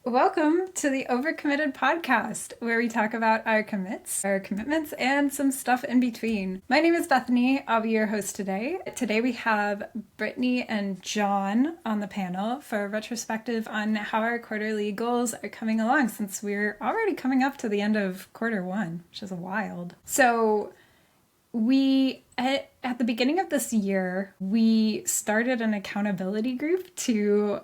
Welcome to the Overcommitted podcast, where we talk about our commits, our commitments, and some stuff in between. My name is Bethany. I'll be your host today. Today we have Brittany and John on the panel for a retrospective on how our quarterly goals are coming along, since we're already coming up to the end of quarter one, which is wild. So we, at the beginning of this year, we started an accountability group to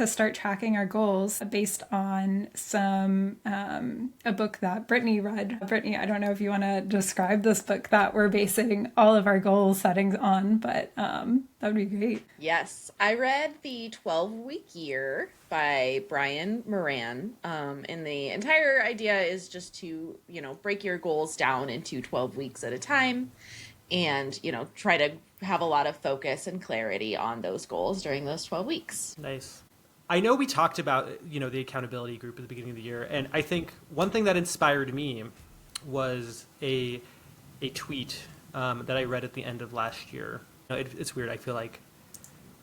start tracking our goals based on a book that Brittany read. Brittany, I don't know if you want to describe this book that we're basing all of our goal settings on, but that would be great. Yes, I read the 12-Week Year by Brian Moran. And the entire idea is just to, break your goals down into 12 weeks at a time and, try to have a lot of focus and clarity on those goals during those 12 weeks. Nice. I know we talked about, the accountability group at the beginning of the year, and I think one thing that inspired me was a tweet that I read at the end of last year. It's weird. I feel like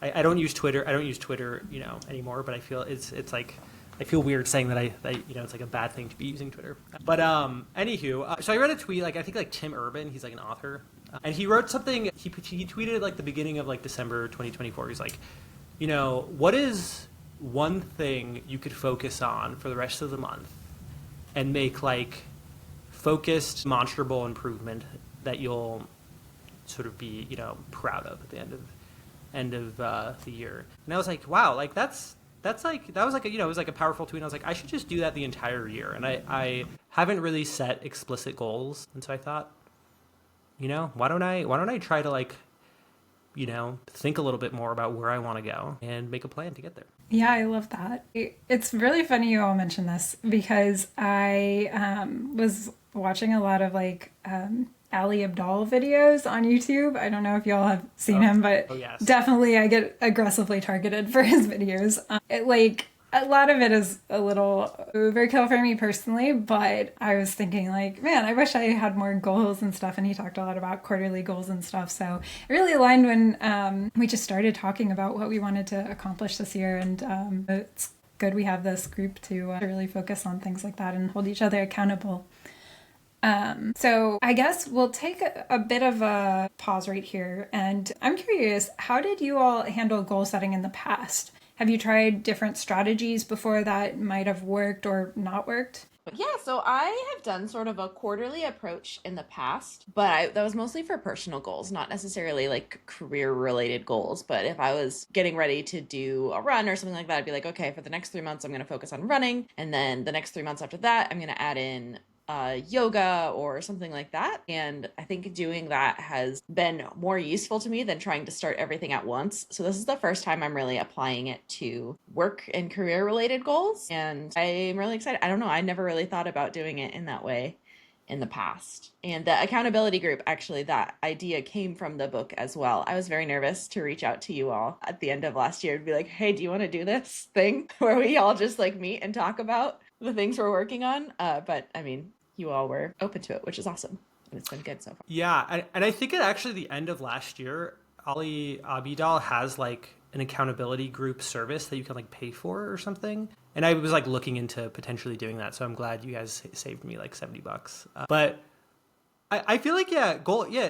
I don't use Twitter. I don't use Twitter, anymore. But I feel it's like I feel weird saying that it's like a bad thing to be using Twitter. But anywho, so I read a tweet. I think Tim Urban. He's like an author, and he wrote something. He tweeted at the beginning of December 2024. He's like, what is one thing you could focus on for the rest of the month and make focused, demonstrable improvement that you'll sort of be proud of at the end of the year. And I was like, wow, that was it was a powerful tweet. And I was like, I should just do that the entire year. And I haven't really set explicit goals, and so I thought, why don't I try to think a little bit more about where I want to go and make a plan to get there. Yeah, I love that. It's really funny you all mention this because I was watching a lot of Ali Abdaal videos on YouTube. I don't know if y'all have seen him, but yes. Definitely I get aggressively targeted for his videos. A lot of it is a little overkill for me personally, but I was thinking man, I wish I had more goals and stuff. And he talked a lot about quarterly goals and stuff. So it really aligned when we just started talking about what we wanted to accomplish this year. And it's good we have this group to really focus on things like that and hold each other accountable. So I guess we'll take a bit of a pause right here. And I'm curious, how did you all handle goal setting in the past? Have you tried different strategies before that might have worked or not worked? Yeah, so I have done sort of a quarterly approach in the past, but that was mostly for personal goals, not necessarily career-related goals. But if I was getting ready to do a run or something like that, I'd be like, okay, for the next 3 months, I'm going to focus on running. And then the next 3 months after that, I'm going to add in yoga or something like that. And I think doing that has been more useful to me than trying to start everything at once. So this is the first time I'm really applying it to work and career related goals. And I'm really excited. I don't know. I never really thought about doing it in that way in the past. And the accountability group, actually, that idea came from the book as well. I was very nervous to reach out to you all at the end of last year and be like, hey, do you want to do this thing where we all just meet and talk about the things we're working on? But I mean, you all were open to it, which is awesome. And it's been good so far. Yeah. And I think at actually the end of last year, Ali Abdaal has an accountability group service that you can pay for or something. And I was looking into potentially doing that. So I'm glad you guys saved me $70. But I feel goal. Yeah.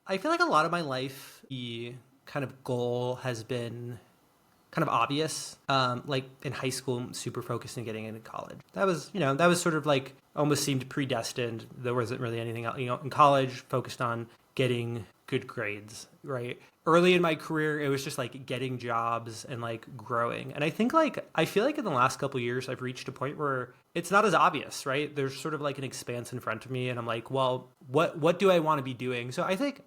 I feel a lot of my life, the kind of goal has been kind of obvious. In high school, I'm super focused on getting into college. That was sort of almost seemed predestined. There wasn't really anything else. In college, focused on getting good grades, right? Early in my career, it was just getting jobs and growing. And I think I feel in the last couple of years, I've reached a point where it's not as obvious, right? There's sort of an expanse in front of me, and I'm well, what do I want to be doing? So I think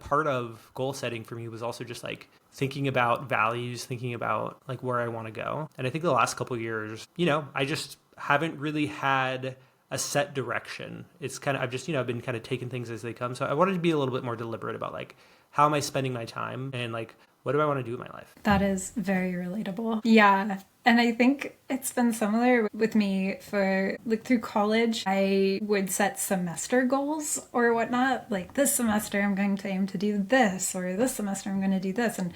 part of goal setting for me was also just thinking about values, thinking about where I want to go. And I think the last couple of years, I just haven't really had a set direction. It's I've just, I've been kind of taking things as they come. So I wanted to be a little bit more deliberate about how am I spending my time and what do I want to do in my life? That is very relatable. Yeah. And I think it's been similar with me for through college. I would set semester goals or whatnot. This semester I'm going to aim to do this, or this semester I'm going to do this. And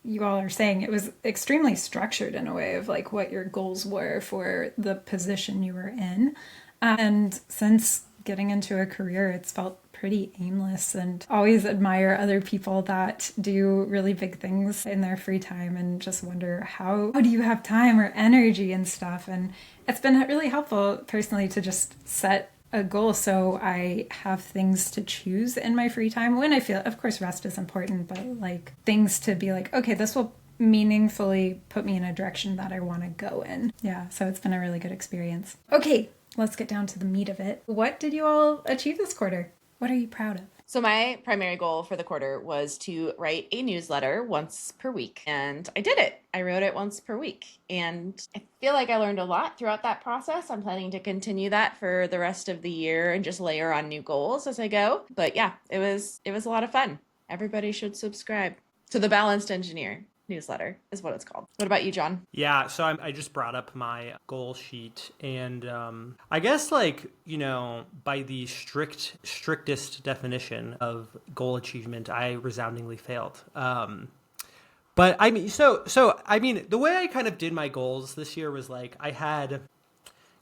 you all are saying, it was extremely structured in a way of like what your goals were for the position you were in. And since getting into a career, it's felt pretty aimless, and always admire other people that do really big things in their free time and just wonder how do you have time or energy and stuff. And it's been really helpful personally to just set a goal so I have things to choose in my free time when I feel, of course, rest is important, but like things to be like, okay, this will meaningfully put me in a direction that I want to go in. Yeah, so it's been a really good experience. Okay, let's get down to the meat of it. What did you all achieve this quarter? What are you proud of? So my primary goal for the quarter was to write a newsletter once per week, and I did it. I wrote it once per week, and I feel like I learned a lot throughout that process. I'm planning to continue that for the rest of the year and just layer on new goals as I go. But yeah, it was a lot of fun. Everybody should subscribe to the Balanced Engineer newsletter is what it's called. What about you, John? Yeah, so I just brought up my goal sheet, and I guess like, by the strictest definition of goal achievement, I resoundingly failed. But I mean, the way I kind of did my goals this year was like I had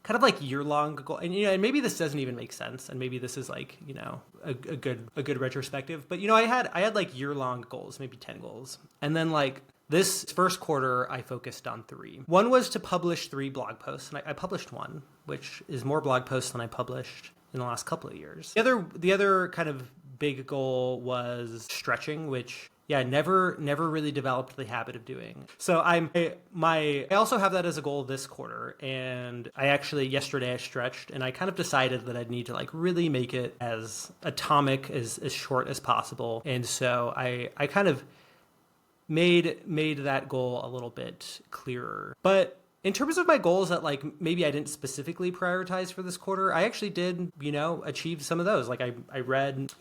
kind of like year-long goal, and and maybe this doesn't even make sense, and maybe this is like a good retrospective, but I had like year-long goals, maybe 10 goals, and then like this first quarter I focused on 3. One was to publish 3 blog posts, and I published 1, which is more blog posts than I published in the last couple of years. The other kind of big goal was stretching, which never really developed the habit of doing. So I also have that as a goal this quarter. And yesterday I stretched, and I kind of decided that I'd need to like really make it as atomic, as short as possible. And so I kind of made that goal a little bit clearer. But in terms of my goals that like maybe I didn't specifically prioritize for this quarter, I actually did, achieve some of those. Like I read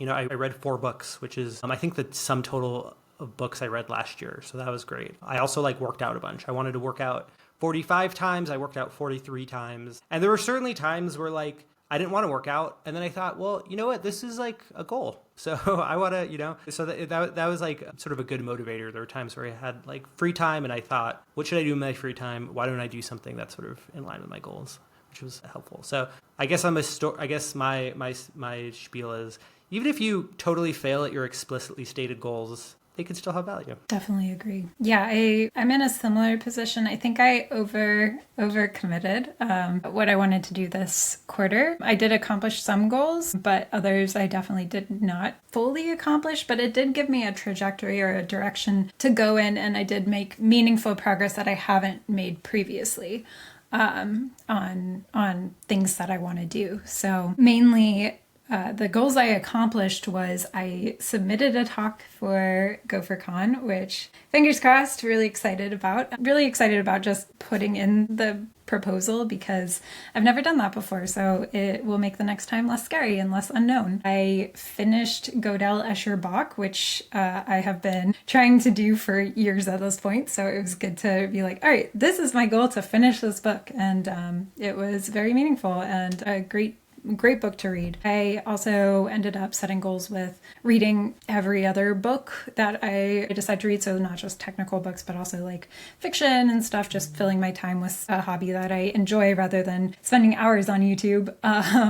4 books, which is I think the sum total of books I read last year. So that was great. I also like worked out a bunch. I wanted to work out 45 times. I worked out 43 times. And there were certainly times where like I didn't want to work out. And then I thought, well, you know what? This is like a goal. So I want to, so that was like sort of a good motivator. There were times where I had like free time and I thought, what should I do in my free time? Why don't I do something that's sort of in line with my goals, which was helpful. So I guess my spiel is, even if you totally fail at your explicitly stated goals, they can still have value. Definitely agree. Yeah, I'm in a similar position. I think I overcommitted what I wanted to do this quarter. I did accomplish some goals, but others I definitely did not fully accomplish, but it did give me a trajectory or a direction to go in, and I did make meaningful progress that I haven't made previously on things that I want to do. So mainly the goals I accomplished was I submitted a talk for GopherCon, which fingers crossed, really excited about. I'm really excited about just putting in the proposal because I've never done that before. So it will make the next time less scary and less unknown. I finished Gödel Escher Bach, which I have been trying to do for years at this point. So it was good to be like, all right, this is my goal to finish this book. And it was very meaningful and a great book to read. I also ended up setting goals with reading every other book that I decided to read. So not just technical books, but also like fiction and stuff, just filling my time with a hobby that I enjoy rather than spending hours on YouTube,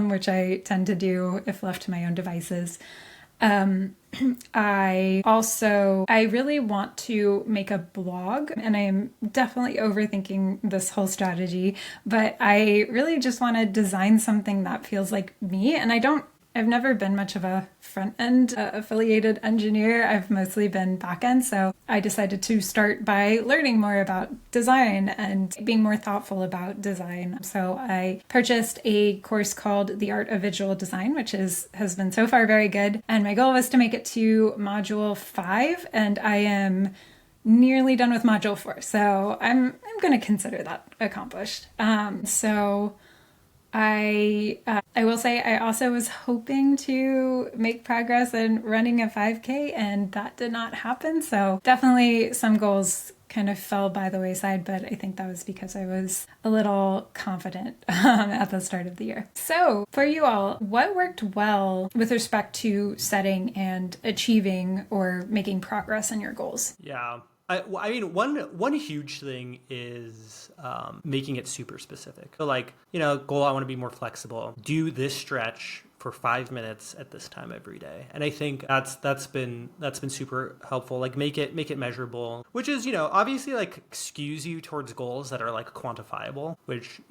which I tend to do if left to my own devices. I really want to make a blog, and I am definitely overthinking this whole strategy, but I really just want to design something that feels like me. And I've never been much of a front-end affiliated engineer. I've mostly been back-end. So I decided to start by learning more about design and being more thoughtful about design. So I purchased a course called The Art of Visual Design, which has been so far very good. And my goal was to make it to module 5, and I am nearly done with module 4. So I'm going to consider that accomplished. I will say I also was hoping to make progress in running a 5K, and that did not happen. So definitely some goals kind of fell by the wayside, but I think that was because I was a little confident at the start of the year. So for you all, what worked well with respect to setting and achieving or making progress in your goals? Yeah. I mean, one huge thing is making it super specific. So like, goal, I want to be more flexible. Do this stretch for 5 minutes at this time every day. And I think that's been super helpful. Like make it measurable, which is, obviously like skews you towards goals that are like quantifiable, which,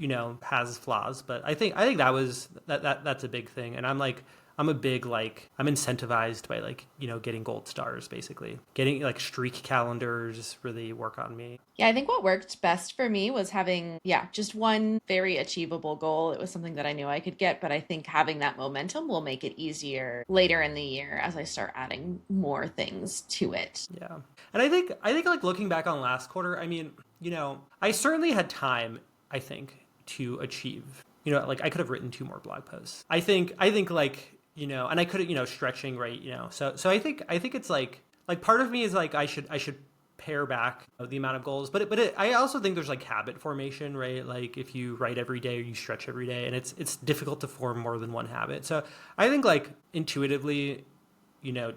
has flaws. But I think that's a big thing. And I'm a big, I'm incentivized by getting gold stars, basically. Getting like streak calendars really work on me. Yeah, I think what worked best for me was having, just one very achievable goal. It was something that I knew I could get, but I think having that momentum will make it easier later in the year as I start adding more things to it. Yeah. And I think like looking back on last quarter, I mean, I certainly had time, I think, to achieve. Like I could have written 2 more blog posts. I think like, and I could, stretching, right? So I think it's like part of me is like I should pare back the amount of goals, but I also think there's like habit formation, right? Like if you write every day or you stretch every day, and it's difficult to form more than one habit. So I think like intuitively,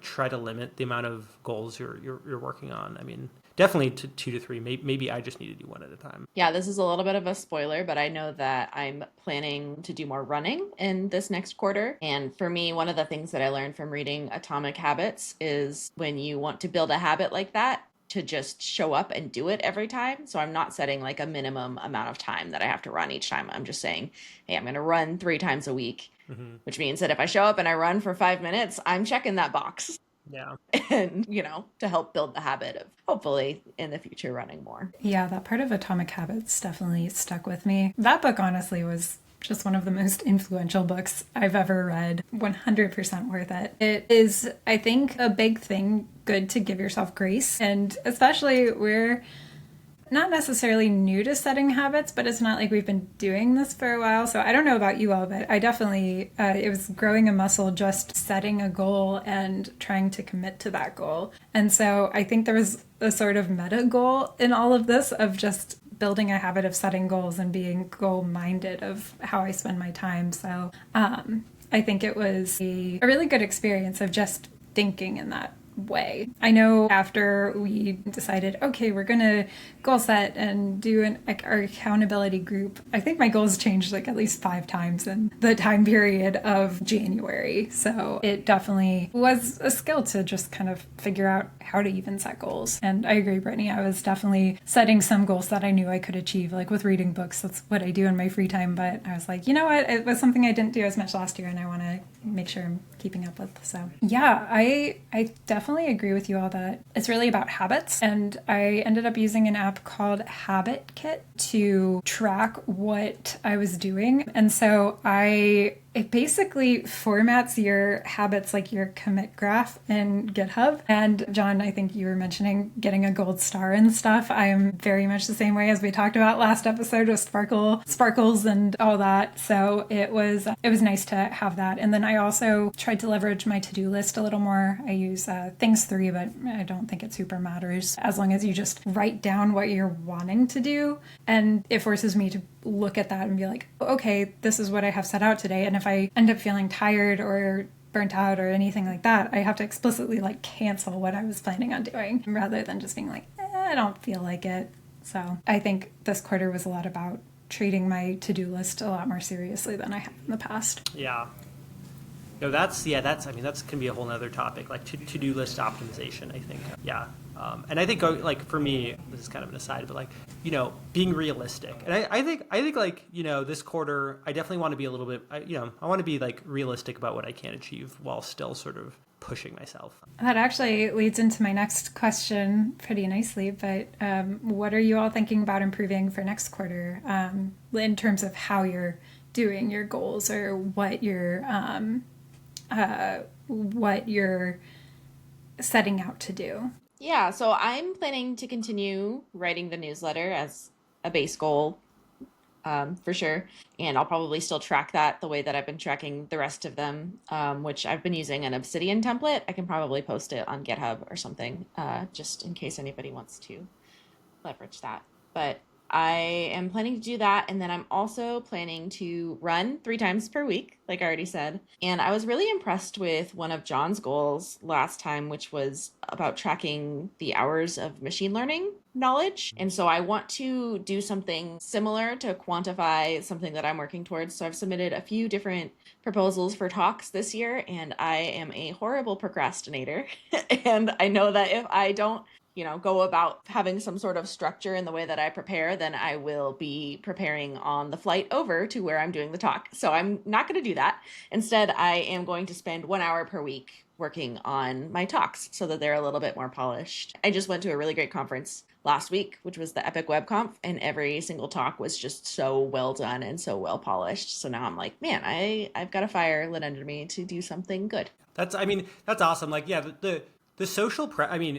try to limit the amount of goals you're working on. I mean, definitely to 2 to 3. Maybe I just need to do one at a time. Yeah, this is a little bit of a spoiler, but I know that I'm planning to do more running in this next quarter. And for me, one of the things that I learned from reading Atomic Habits is when you want to build a habit like that, to just show up and do it every time. So I'm not setting like a minimum amount of time that I have to run each time. I'm just saying, hey, I'm going to run 3 times a week, which means that if I show up and I run for 5 minutes, I'm checking that box. Yeah. And, to help build the habit of hopefully in the future running more. Yeah, that part of Atomic Habits definitely stuck with me. That book honestly was just one of the most influential books I've ever read. 100% worth it. It is, I think, a big thing, good to give yourself grace. And especially we're not necessarily new to setting habits, but it's not like we've been doing this for a while. So I don't know about you all, but I definitely, it was growing a muscle just setting a goal and trying to commit to that goal. And so I think there was a sort of meta goal in all of this of just building a habit of setting goals and being goal-minded of how I spend my time. So I think it was a really good experience of just thinking in that way. I know after we decided, okay, we're going to goal set and do our accountability group, I think my goals changed like at least 5 times in the time period of January. So it definitely was a skill to just kind of figure out how to even set goals. And I agree, Brittany, I was definitely setting some goals that I knew I could achieve, like with reading books. That's what I do in my free time. But I was like, you know what? It was something I didn't do as much last year and I want to make sure I'm keeping up with. So yeah, I definitely agree with you all that it's really about habits. And I ended up using an app called Habit Kit to track what I was doing. And so it basically formats your habits like your commit graph in GitHub. And John, I think you were mentioning getting a gold star and stuff. I am very much the same way as we talked about last episode with sparkles and all that. So it was nice to have that. And then I also tried to leverage my to-do list a little more. I use Things 3, but I don't think it super matters as long as you just write down what you're wanting to do. And it forces me to look at that and be like, okay, this is what I have set out today. And if I end up feeling tired or burnt out or anything like that, I have to explicitly cancel what I was planning on doing rather than just being like, I don't feel like it. So I think this quarter was a lot about treating my to-do list a lot more seriously than I have in the past. Yeah. No, that's can be a whole nother topic, like to-do list optimization, I think. Yeah. And I think for me, this is kind of an aside, but being realistic. And I think this quarter, I definitely want to be a little bit, I want to be realistic about what I can achieve while still sort of pushing myself. That actually leads into my next question pretty nicely, but what are you all thinking about improving for next quarter in terms of how you're doing your goals or what you're setting out to do? Yeah, so I'm planning to continue writing the newsletter as a base goal, for sure. And I'll probably still track that the way that I've been tracking the rest of them, which I've been using an Obsidian template. I can probably post it on GitHub or something, just in case anybody wants to leverage that. But I am planning to do that. And then I'm also planning to run 3 times per week, like I already said. And I was really impressed with one of John's goals last time, which was about tracking the hours of machine learning knowledge. And so I want to do something similar to quantify something that I'm working towards. So I've submitted a few different proposals for talks this year, and I am a horrible procrastinator. And I know that if I don't go about having some sort of structure in the way that I prepare, then I will be preparing on the flight over to where I'm doing the talk. So I'm not going to do that. Instead, I am going to spend 1 hour per week working on my talks so that they're a little bit more polished. I just went to a really great conference last week, which was the Epic Web Conf, and every single talk was just so well done and so well polished. So now I'm like, man, I've got a fire lit under me to do something good. That's awesome. Like, yeah, the social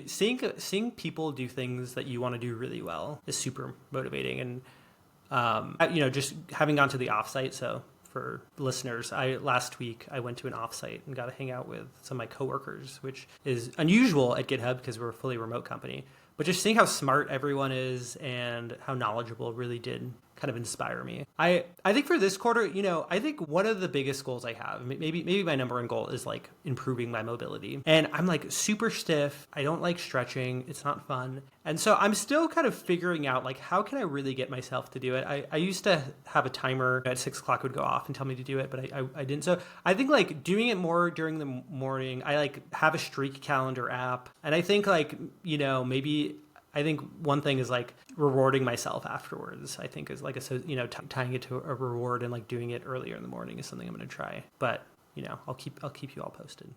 seeing people do things that you want to do really well is super motivating. And just having gone to the offsite. So for listeners, last week I went to an offsite and got to hang out with some of my coworkers, which is unusual at GitHub because we're a fully remote company. But just seeing how smart everyone is and how knowledgeable really did kind of inspire me. I think for this quarter, I think one of the biggest goals I have, maybe my number one goal is like improving my mobility. And I'm like super stiff. I don't like stretching. It's not fun. And so I'm still kind of figuring out like, how can I really get myself to do it? I used to have a timer at 6 o'clock would go off and tell me to do it, but I didn't. So I think like doing it more during the morning, I like have a streak calendar app. And I think like, I think one thing is like rewarding myself afterwards. I think is like tying it to a reward and like doing it earlier in the morning is something I'm going to try. But I'll keep you all posted.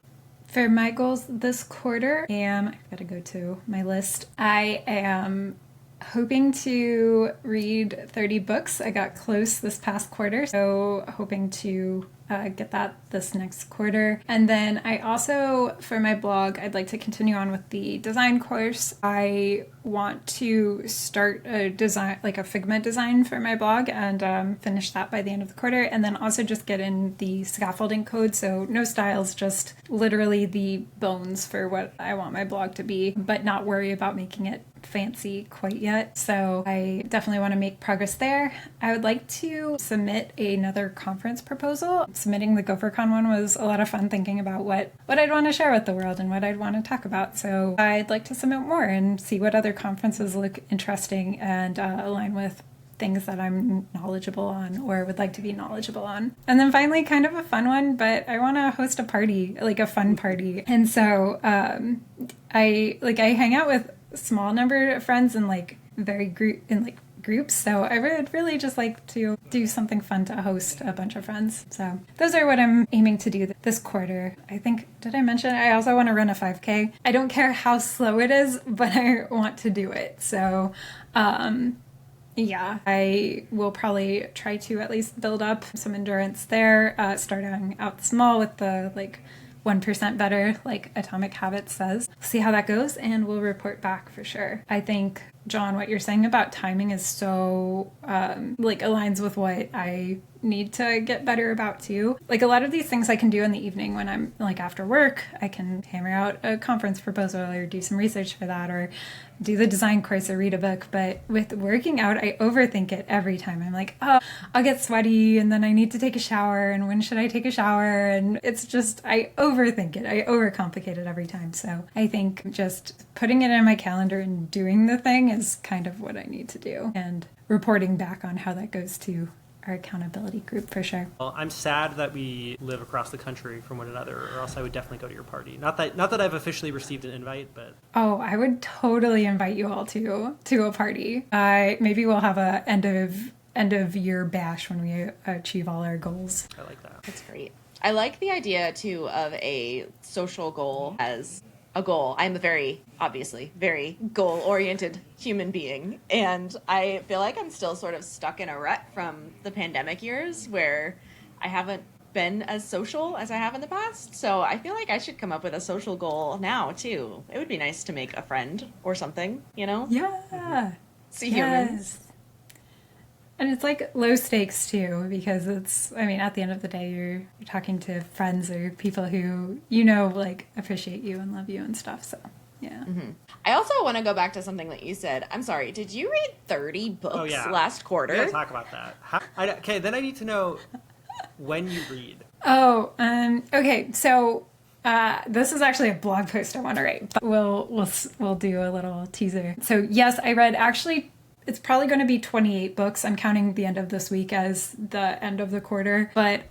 For my goals this quarter, I've got to go to my list. I am hoping to read 30 books. I got close this past quarter, so hoping to get that this next quarter. And then I also, for my blog, I'd like to continue on with the design course. I want to start a design, like a Figma design for my blog, and finish that by the end of the quarter. And then also just get in the scaffolding code. So no styles, just literally the bones for what I want my blog to be, but not worry about making it fancy quite yet. So I definitely want to make progress there. I would like to submit another conference proposal. Submitting the GopherCon one was a lot of fun, thinking about what I'd want to share with the world and what I'd want to talk about. So I'd like to submit more and see what other conferences look interesting and align with things that I'm knowledgeable on or would like to be knowledgeable on. And then finally, kind of a fun one, but I want to host a party, like a fun party. And so I hang out with a small number of friends and groups. So I would really just like to do something fun to host a bunch of friends. So those are what I'm aiming to do this quarter. I think, did I mention I also want to run a 5K? I don't care how slow it is, but I want to do it. So yeah, I will probably try to at least build up some endurance there, starting out small with the 1% better, like Atomic Habits says. See how that goes, and we'll report back for sure. I think, John, what you're saying about timing is so aligns with what I need to get better about too. Like a lot of these things I can do in the evening when I'm after work. I can hammer out a conference proposal or do some research for that, or do the design course or read a book. But with working out, I overthink it every time. I'm like, oh, I'll get sweaty and then I need to take a shower, and when should I take a shower? And it's just, I overthink it. I overcomplicate it every time. So I think just putting it in my calendar and doing the thing is kind of what I need to do, and reporting back on how that goes to our accountability group for sure. Well, I'm sad that we live across the country from one another, or else I would definitely go to your party. Not that I've officially received an invite, but oh, I would totally invite you all to a party. Maybe we'll have a end of year bash when we achieve all our goals. I like that. That's great. I like the idea too of a social goal as a goal. I'm a obviously very goal-oriented human being, and I feel like I'm still sort of stuck in a rut from the pandemic years where I haven't been as social as I have in the past. So I feel like I should come up with a social goal now too. It would be nice to make a friend or something, Yeah. See humans. And it's low stakes too, because it's, at the end of the day, you're talking to friends or people who, appreciate you and love you and stuff. So Yeah. I also want to go back to something that you said. I'm sorry, did you read 30 books last quarter? We gotta talk about that. Okay, then I need to know when you read. Oh, okay. So this is actually a blog post I want to write, but we'll do a little teaser. So yes, I read actually. It's probably going to be 28 books. I'm counting the end of this week as the end of the quarter, but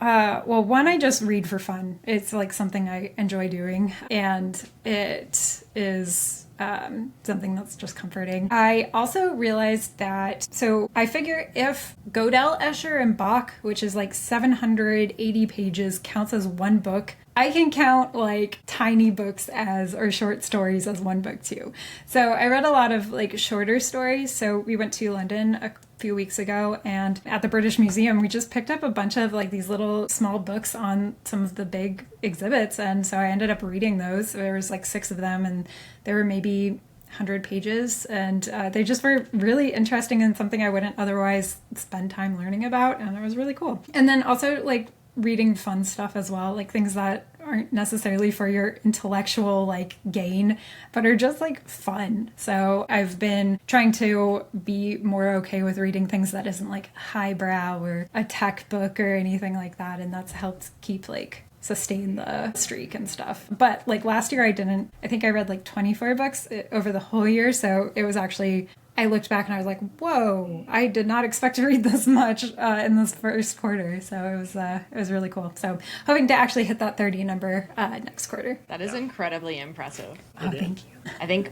one, I just read for fun. It's like something I enjoy doing, and it is something that's just comforting. I also realized that, so I figure if Godel, Escher, and Bach, which is like 780 pages, counts as one book, I can count like tiny books or short stories as one book too. So I read a lot of like shorter stories. So we went to London a few weeks ago, and at the British Museum we just picked up a bunch of like these little small books on some of the big exhibits, and so I ended up reading those. There was like 6 of them, and there were maybe 100 pages, and they just were really interesting and something I wouldn't otherwise spend time learning about, and it was really cool. And then also like reading fun stuff as well, like things that aren't necessarily for your intellectual like gain, but are just like fun. So I've been trying to be more okay with reading things that isn't like highbrow or a tech book or anything like that, and that's helped keep like sustain the streak and stuff. But like last year I think I read like 24 books over the whole year, so it was actually, I looked back and I was like, whoa, I did not expect to read this much in this first quarter. So it was really cool. So hoping to actually hit that 30 number next quarter. That is incredibly impressive. Oh, thank you. I think,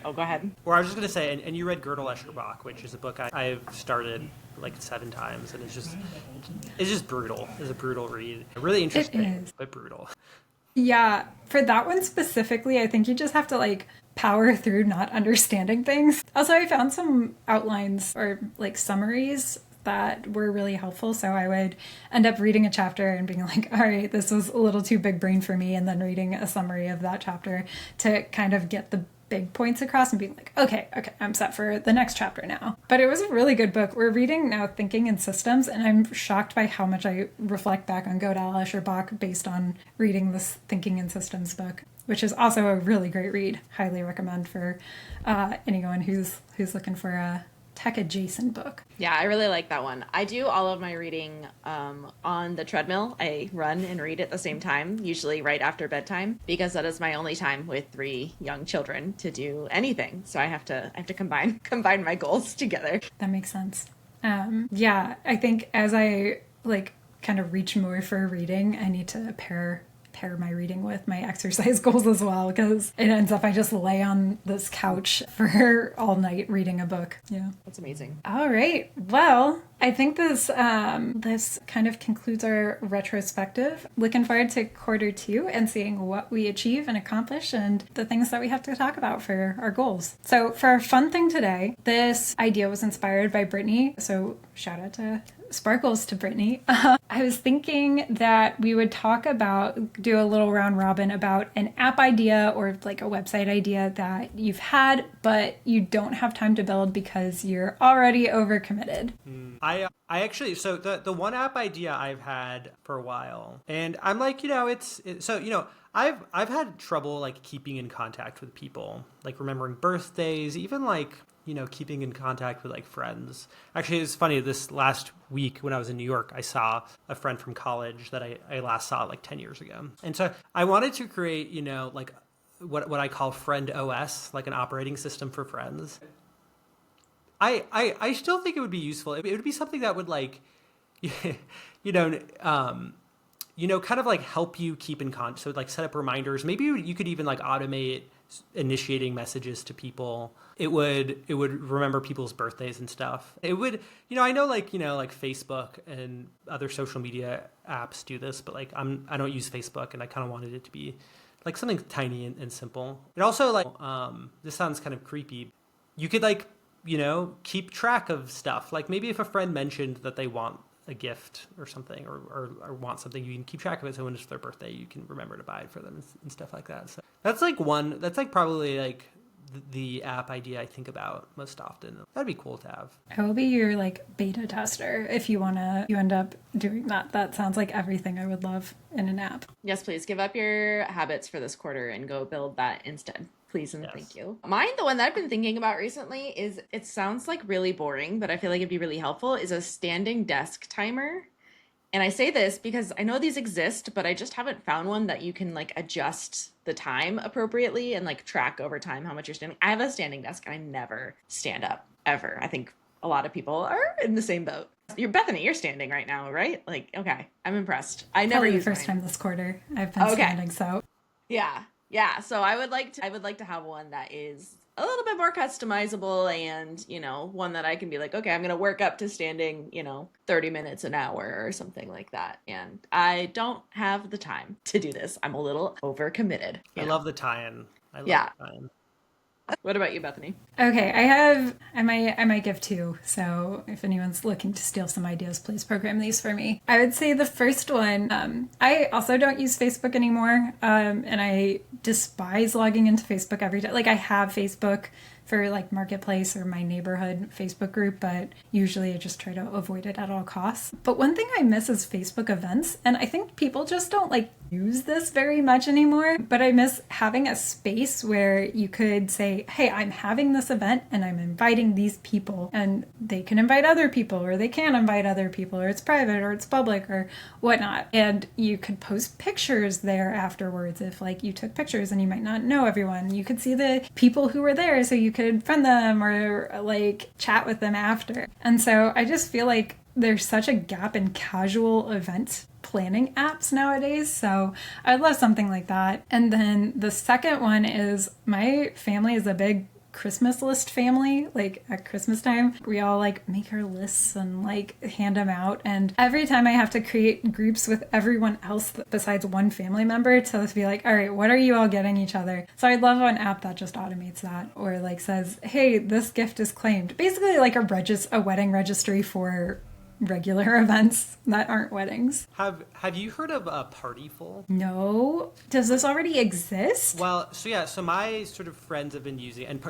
oh, go ahead. Or I was just going to say, and you read Gödel, Escher, Bach, which is a book I've started like 7 times, and it's just brutal. It's a brutal read. Really interesting, but brutal. Yeah, for that one specifically, I think you just have to like power through not understanding things. Also, I found some outlines or like summaries that were really helpful. So I would end up reading a chapter and being like, all right, this was a little too big brain for me. And then reading a summary of that chapter to kind of get the big points across and being like, okay, I'm set for the next chapter now. But it was a really good book. We're reading now Thinking in Systems, and I'm shocked by how much I reflect back on Gödel, Escher, Bach based on reading this Thinking in Systems book, which is also a really great read. Highly recommend for anyone who's looking for a tech-adjacent book. Yeah, I really like that one. I do all of my reading on the treadmill. I run and read at the same time, usually right after bedtime, because that is my only time with 3 young children to do anything. So I have to combine my goals together. That makes sense. Yeah, I think as I like kind of reach more for reading, I need to pair my reading with my exercise goals as well, because it ends up I just lay on this couch for all night reading a book. Yeah, that's amazing. All right, well, I think this kind of concludes our retrospective. Looking forward to quarter 2 and seeing what we achieve and accomplish and the things that we have to talk about for our goals. So for our fun thing today, this idea was inspired by Brittany, so shout out to Sparkles to Brittany. I was thinking that we would do a little round robin about an app idea or like a website idea that you've had, but you don't have time to build because you're already overcommitted. I actually, so the one app idea I've had for a while, and I'm like, I've had trouble like keeping in contact with people, like remembering birthdays, even like, keeping in contact with like friends. Actually, it's funny, this last week when I was in New York, I saw a friend from college that I last saw like 10 years ago. And so I wanted to create, like what I call Friend OS, like an operating system for friends. I still think it would be useful. It would be something that would like, kind of like help you keep in contact. So like set up reminders. Maybe you could even like automate initiating messages to people. It would remember people's birthdays and stuff. It would, I know like Facebook and other social media apps do this, but like I don't use Facebook, and I kind of wanted it to be like something tiny and simple. It also like, this sounds kind of creepy. You could like, keep track of stuff. Like maybe if a friend mentioned that they want a gift or something, or want something, you can keep track of it. So when it's their birthday, you can remember to buy it for them and stuff like that. So that's like probably like the app idea I think about most often. That'd be cool to have. I will be your like beta tester if you end up doing that. That sounds like everything I would love in an app. Yes, please give up your habits for this quarter and go build that instead. Please and Yes. thank you. Mine, the one that I've been thinking about recently is, it sounds like really boring, but I feel like it'd be really helpful, is a standing desk timer. And I say this because I know these exist, but I just haven't found one that you can like adjust the time appropriately and like track over time how much you're standing. I have a standing desk and I never stand up ever. I think a lot of people are in the same boat. You're Bethany, you're standing right now, right? Like, okay, I'm impressed. I never Probably use the first mine. time this quarter I've been standing, so Yeah. So I would like to have one that is a little bit more customizable and, one that I can be like, okay, I'm going to work up to standing, 30 minutes an hour or something like that. And I don't have the time to do this. I'm a little overcommitted. I love the tie-in. The tie-in. What about you, Bethany? Okay, I might give two. So if anyone's looking to steal some ideas, please program these for me. I would say the first one, I also don't use Facebook anymore. And I despise logging into Facebook every day. Like I have Facebook for like Marketplace or my neighborhood Facebook group, but usually I just try to avoid it at all costs. But one thing I miss is Facebook events. And I think people just don't like use this very much anymore, but I miss having a space where you could say, hey, I'm having this event and I'm inviting these people, and they can invite other people, or they can invite other people, or it's private or it's public or whatnot. And you could post pictures there afterwards if like you took pictures and you might not know everyone. You could see the people who were there so you could friend them or like chat with them after. And so I just feel like there's such a gap in casual event planning apps nowadays. So I'd love something like that. And then the second one is, my family is a big Christmas list family. Like at Christmas time, we all like make our lists and like hand them out. And every time I have to create groups with everyone else besides one family member to be like, all right, what are you all getting each other? So I'd love an app that just automates that, or like says, hey, this gift is claimed. Basically like a wedding registry for regular events that aren't weddings. Have you heard of Partyful? No. Does this already exist? Well, so my sort of friends have been using, and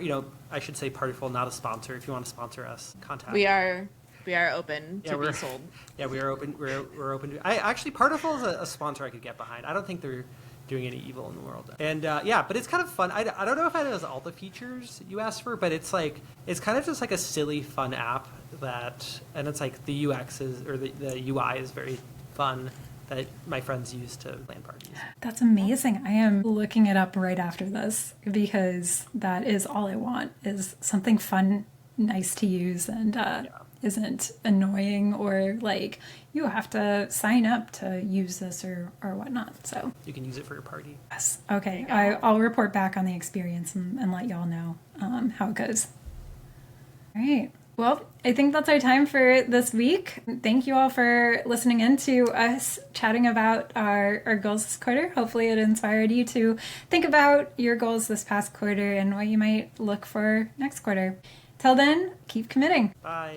I should say Partyful, not a sponsor. If you want to sponsor us, contact. We are open to be sold. Yeah, we are open. We're open to. Partyful is a sponsor I could get behind. I don't think they're doing any evil in the world. And but it's kind of fun. I don't know if it has all the features you asked for, but it's kind of just like a silly, fun app and it's like the UX or the UI is very fun that my friends use to plan parties. That's amazing. I am looking it up right after this because that is all I want, is something fun, nice to use, and isn't annoying or like you have to sign up to use this or whatnot. So you can use it for your party. Yes. Okay. I'll report back on the experience and let y'all know how it goes. All right. Well, I think that's our time for this week. Thank you all for listening in to us chatting about our goals this quarter. Hopefully it inspired you to think about your goals this past quarter and what you might look for next quarter. Till then, keep committing. Bye.